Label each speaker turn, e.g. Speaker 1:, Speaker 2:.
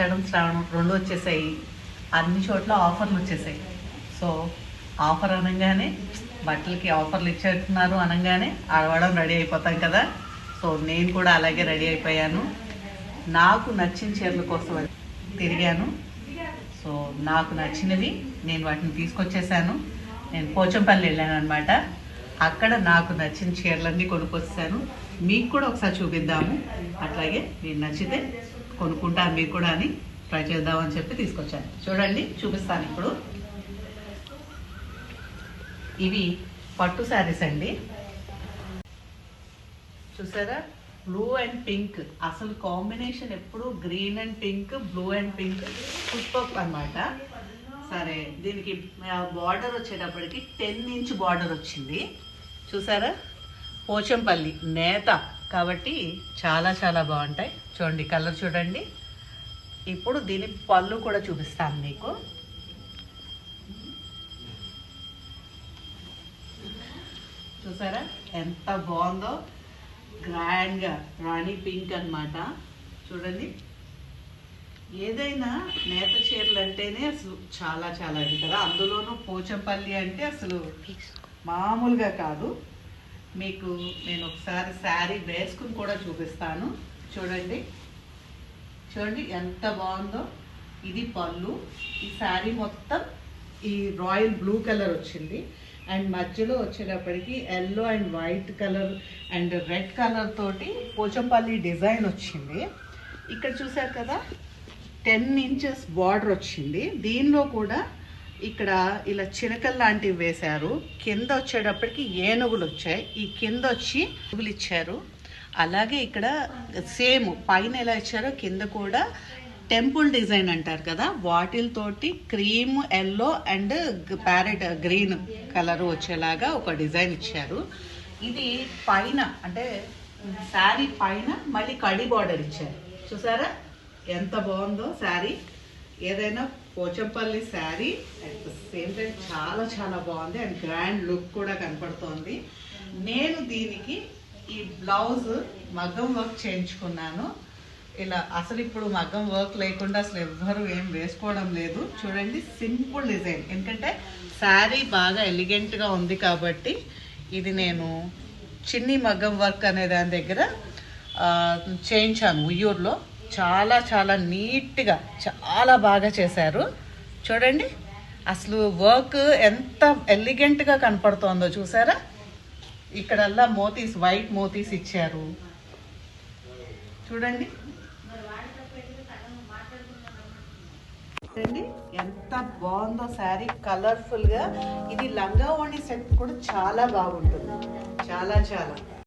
Speaker 1: ఆషాఢం శ్రావణం రెండు వచ్చేసాయి. అన్ని చోట్ల ఆఫర్లు వచ్చేసాయి. సో ఆఫర్ అనగానే బట్టలకి ఆఫర్లు ఇచ్చేస్తున్నారు అనగానే ఆడవడం రెడీ అయిపోతాం కదా. సో నేను కూడా అలాగే రెడీ అయిపోయాను. నాకు నచ్చిన చీరల కోసం తిరిగాను. సో నాకు నచ్చినవి నేను వాటిని తీసుకొచ్చేసాను. నేను పోచంపల్లి వెళ్ళాను అనమాట. అక్కడ నాకు నచ్చిన చీరలన్నీ కొనుక్కొచ్చాను. మీకు కూడా ఒకసారి చూపిద్దాము, అట్లాగే నేను నచ్చితే కొనుక్కుంటాను మీరు కూడా అని ట్రై చేద్దామని చెప్పి తీసుకొచ్చాను. చూడండి, చూపిస్తాను ఇప్పుడు. ఇవి పట్టు శారీస్ అండి. చూసారా, బ్లూ అండ్ పింక్, అసలు కాంబినేషన్ ఎప్పుడు green and pink, blue and pink super అన్నమాట. సరే, దీనికి బార్డర్ వచ్చేటప్పటికి 10 ఇంచ్ బార్డర్ వచ్చింది. చూసారా, పోచంపల్లి నేత కాబట్టి చాలా చాలా బాగుంటాయి. చూడండి, కలర్ చూడండి. ఇప్పుడు దీని పళ్ళు కూడా చూపిస్తాను మీకు. చూసారా ఎంత బాగుందో, గ్రాండ్గా రాణి పింక్ అన్నమాట. చూడండి, ఏదైనా నేత చీరలు అంటేనే అసలు చాలా చాలా ఇది కదా. అందులోనూ పోచంపల్లి అంటే అసలు మామూలుగా కాదు. మీకు నేను ఒకసారి శారీ వేసుకుని కూడా చూపిస్తాను. చూడండి, చూడండి ఎంత బాగుందో. ఇది పళ్ళు. ఈ శారీ మొత్తం ఈ రాయల్ బ్లూ కలర్ వచ్చింది. అండ్ మధ్యలో వచ్చేటప్పటికి yellow and white colour and red colour తోటి పోచంపల్లి డిజైన్ వచ్చింది. ఇక్కడ చూసారు కదా, 10 ఇంచెస్ బార్డర్ వచ్చింది. దీనిలో కూడా ఇక్కడ ఇలా చిలకలు లాంటివి వేశారు. కింద వచ్చేటప్పటికి ఏనుగులు వచ్చాయి. ఈ కింద వచ్చి ఏనుగులు ఇచ్చారు. అలాగే ఇక్కడ సేమ్ పైన ఎలా ఇచ్చారో కింద కూడా టెంపుల్ డిజైన్ అంటారు కదా, వాటితోటి cream, yellow and parrot green colour వచ్చేలాగా ఒక డిజైన్ ఇచ్చారు. ఇది పైన అంటే శారీ పైన మళ్ళీ కడి బార్డర్ ఇచ్చారు. చూసారా ఎంత బాగుందో శారీ. ఏదైనా Pochampally sari at the same time చాలా చాలా బాగుంది అండ్ గ్రాండ్ లుక్ కూడా కనపడుతోంది. నేను దీనికి ఈ బ్లౌజ్ మగ్గం వర్క్ చేయించుకున్నాను. ఇలా అసలు ఇప్పుడు మగ్గం వర్క్ లేకుండా అసలు ఎవ్వరు ఏం వేసుకోవడం లేదు. చూడండి, సింపుల్ డిజైన్. ఎందుకంటే శారీ బాగా ఎలిగెంట్గా ఉంది కాబట్టి ఇది నేను చిన్ని మగ్గం వర్క్ అనే దాని దగ్గర చేయించాను ఉయ్యూరులో. చాలా చాలా నీట్గా చాలా బాగా చేశారు. చూడండి, అసలు వర్క్ ఎంత ఎలిగెంట్గా కనపడుతోందో చూసారా. ఇక్కడల్లా మోతీస్, వైట్ మోతీస్ ఇచ్చారు. చూడండి, చూడండి ఎంత బాగుందో శారీ, కలర్ఫుల్గా. ఇది లంగా ఓణి సెట్ కూడా చాలా బాగుంటుంది. చాలా చాలా